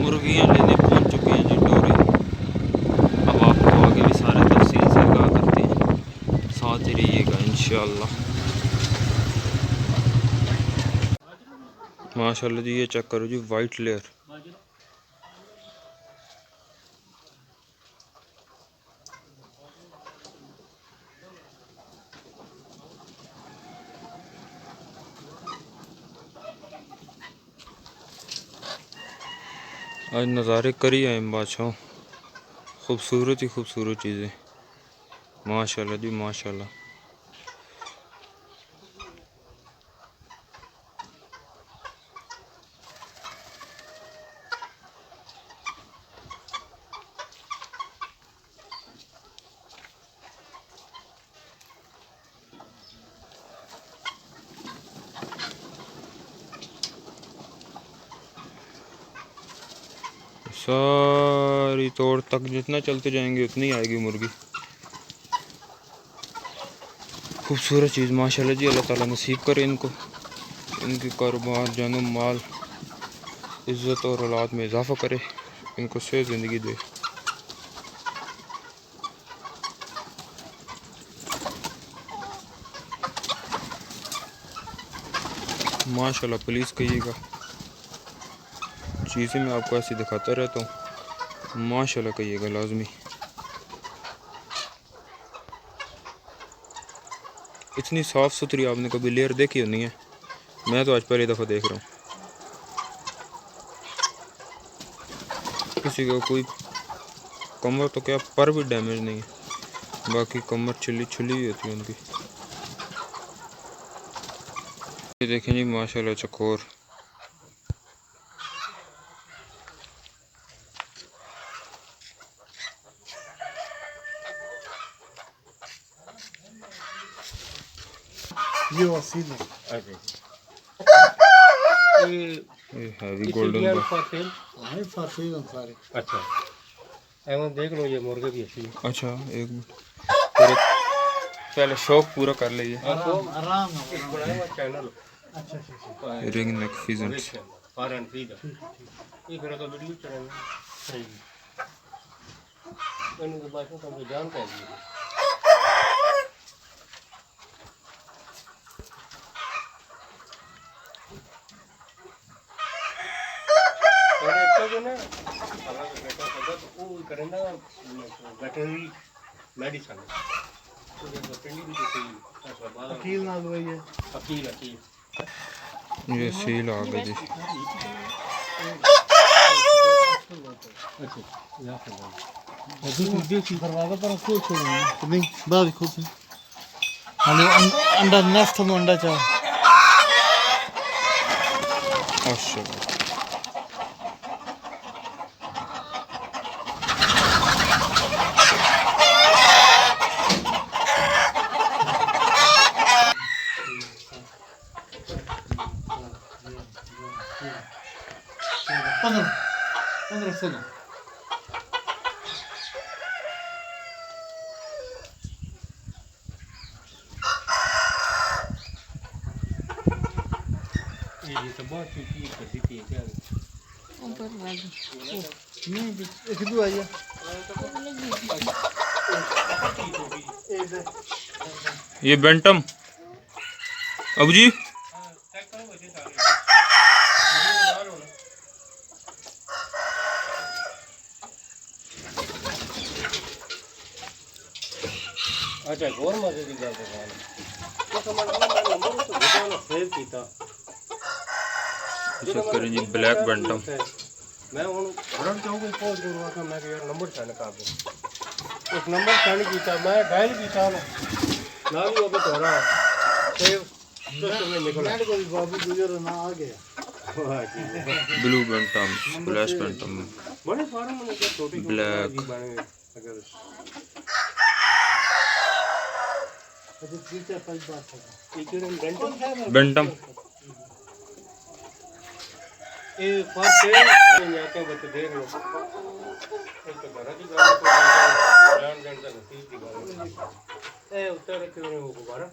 मुर्गियाँ लेने पहुंच चुके हैं जी डोरे। अब आपको आगे भी सारे तफसील से आगाह करते हैं, साथ ही रहिएगा इंशाअल्लाह। माशाल्लाह जी, ये चेक करो जी, वाइट लेयर। आज नज़ारे करी आए बादशाह, खूबसूरत ही खूबसूरत चीज़ें माशाल्लाह जी माशाल्लाह। सारी तोड़ तक जितना चलते जाएंगे उतनी आएगी मुर्गी। खूबसूरत चीज़ माशाल्लाह जी, अल्लाह ताला नसीब करे इनको, इनकी कारोबार जानो माल इज़्ज़त और औलाद में इजाफ़ा करे, इनको सेहत ज़िंदगी दे। माशाल्लाह प्लीज़ कहिएगा, चीज़ें मैं आपको ऐसी दिखाता रहता हूँ, माशाल्लाह कहिएगा लाजमी। इतनी साफ़ सुथरी आपने कभी लेयर देखी नहीं है, मैं तो आज पहली दफ़ा देख रहा हूँ। किसी को कोई कमर तो क्या पर भी डैमेज नहीं है, बाकी कमर छिली छुली हुई होती है उनकी। ये देखें जी माशाल्लाह चकोर। ये वसील है। ये हैवी गोल्डन हाय फाफी सारे। अच्छा एवं देख लो, ये मुर्गे भी अच्छी है। अच्छा एक मिनट, पहले शौक पूरा कर लीजिए। आराम बनाया हुआ चैनल। अच्छा अच्छा ring neck peasant. Foreign feed ये फिर तो वीडियो चैनल सही मैंने तो बात में जान कर दी। और एक तो ना हमारा बेटा सदा तो वो करेंगे वेटरनरी मेडिसिन तो ये पिंडी भी तो अकील ना हुई है। अकील अकील ये सील आ गई जी। अच्छा देसी दरवाजा पर खोल छोड़ेंगे नहीं बाहर खोल से हेलो अंडा नेस्ट में अंडा चाह माशाल्लाह पंद्रह सोलह ये तो बहुत चीज करती थी क्या ऊपर वाली नहीं एक भी आ गया ये बेंटम अबू जी अच्छा गौर मजे की गल तो समझ मैं नंबर तो भेजा सेव कीता चेक करें जी ब्लैक बेंटम। मैं हूँ भरन चौक पोस्ट दूंगा कि मैं यार नंबर सेंड कर दो उस नंबर सेंड किया मैं डायल किया ना भी वो तोड़ा सेव सिस्टम में निकला कोई बाबू गुजर ना आ गया ब्लू बेंटम स्प्लैश बेंटम बड़े फार्म में छोटी ब्लैक अगर अच्छा ठीक है पांच बात है बेंटम ये फर्स्ट है यहाँ पे बच्चे देख लो एक तो घर की गाड़ी को जान जान का नसीब की गाड़ी ए उत्तर रखे हुए वो गुब्बारा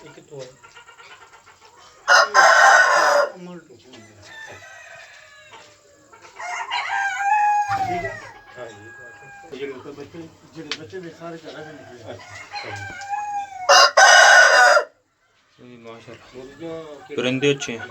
एक तो बच्चे भी सारे घर में निकले। माशाल्लाह परिंदे अच्छे हैं।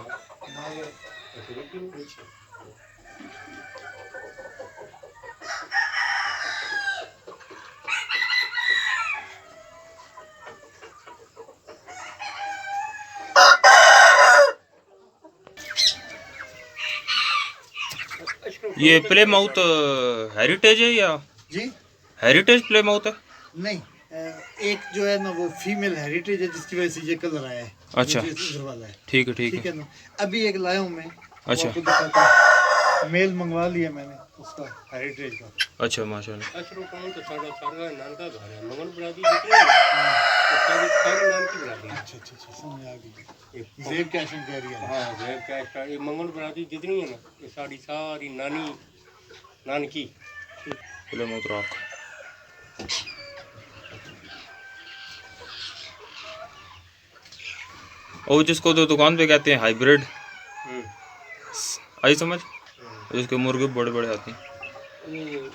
ये प्ले माउथ हेरिटेज है या जी हेरिटेज प्ले माउथ है? नहीं, एक जो है ना वो फीमेल हेरिटेज है जिसकी वजह से ये कलर आया है। अच्छा ये इधर वाला है। ठीक है ठीक है ना। अभी एक लाया हूँ मैं। अच्छा। वो आपको दिखाता हूँ। मेल मंगवा लिया मैंने उसका हेरिटेज का। अच्छा माशाल्लाह। अशरू काम तो सारा सारा नानका घर है मंगल बरादी जितने तो सारी सारी नान की बरादी। अच्छा अच्छा अच्छा, समझ आ गई। जेब कैशन कह रही है। हाँ जेब कैश का ये मंगल बरादी जितनी है ना ये सारी सारी नानी नानकी प्ले माउथ रॉक। और जिसको तो दुकान पे कहते हैं हाइब्रिड, आई समझ, जिसके मुर्गे बड़े बड़े आते हैं।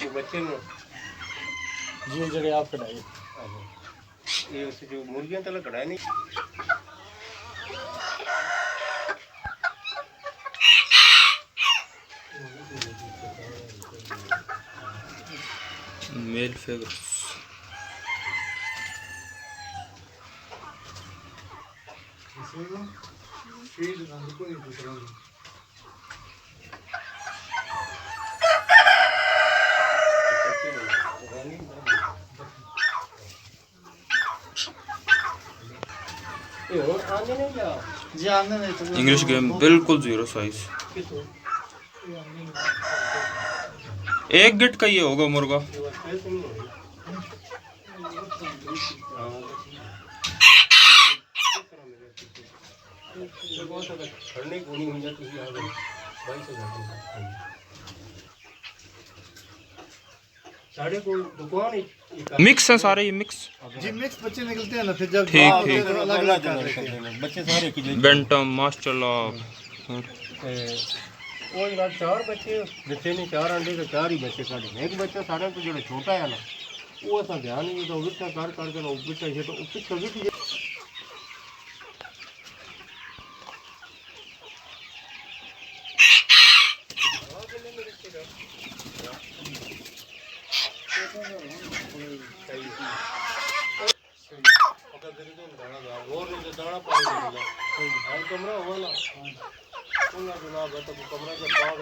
ये बच्चे में ये जगह आप कढ़ाई ये उससे जो मुर्गियां तला कढ़ाई नहीं मेल फेवर्स। फीड ना कोई दूसरा आने नहीं जा जी आने नहीं तो इंग्लिश गेम बिल्कुल जीरो साइज। एक गिट का ये होगा मुर्गा। साढ़े को दुकान मिक्स है सारे, ये मिक्स। जी मिक्स बच्चे निकलते हैं ना फिर जब ठीक ठीक। अलग अलग कर देते हैं बच्चे सारे की बेंटम माशाल्लाह। वो ना चार बच्चे जितने ने चार अंडे तो चार ही बच्चे काटे एक बच्चा सारे तो जो छोटा है ना वो असा ध्यान नहीं तो उठा कर करके ना ऊपर चाहिए तो ऊपर कभी दाना पानी कमरा हुआ ना कमरा के पाँव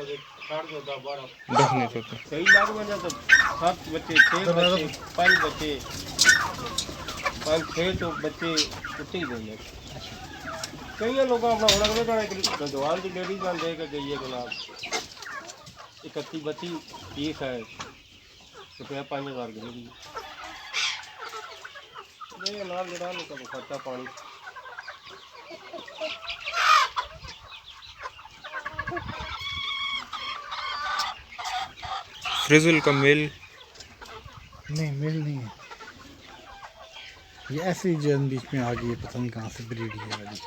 काट दो 10-12 देख नहीं सकते। सही लाग में जाता 7 बच्चे 6 बच्चे 5 बच्चे 5-6 तो बच्चे उठे ही देंगे। कई लोग अपना होना करेगा गंदवाल की डेयरी जान देगा कि ये गुलाब 31 बच्ची ठीक है रुपया 5000 गिनी नहीं नाल जड़ा नहीं कभी खर्चा पानी फ्रिजल का मेल नहीं मेल नहीं है ये ऐसे ही जन बीच में आ गई है पता नहीं कहाँ से ब्रीड है वाली।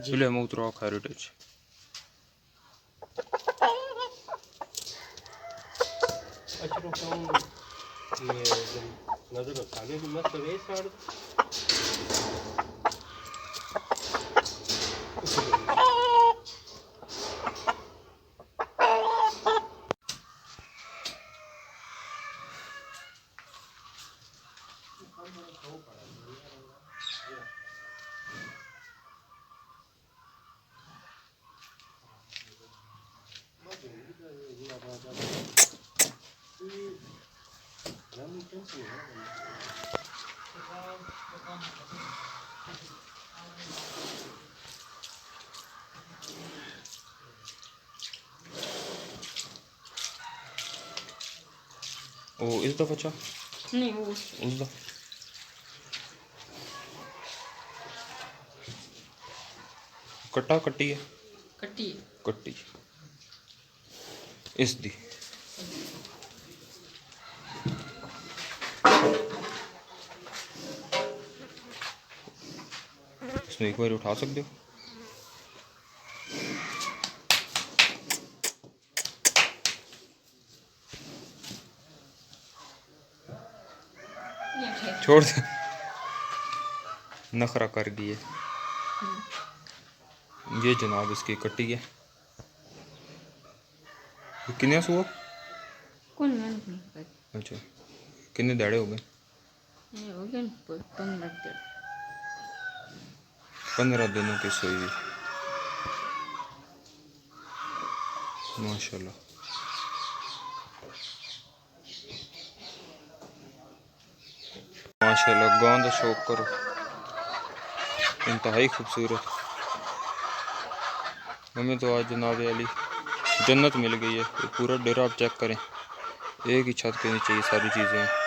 Play mouth rock heritage. अच्छा तो ये नजर रखाने की मत करे साड़ ओ इस दफा चा नहीं वो उस दफा कट्टा कट्टी है कट्टी कट्टी इस दी इसमें एक बार उठा सकते हो। छोड़ दे, नखरा कर गई है। ये जनाब इसकी कट्टी है। कितने सो? कौन मैंने नहीं पता। अच्छा, कितने दाड़े हो गए? ये हो गए 15 दिन। 15 दिनों की सोई माशाल्लाह। माशाल्लाह गांव का शौक करो, इंतहाई खूबसूरत। हमें तो आज जनाब वाली जन्नत मिल गई है। पूरा डेरा आप चेक करें, एक ही छत के नीचे ये सारी चीज़ें हैं।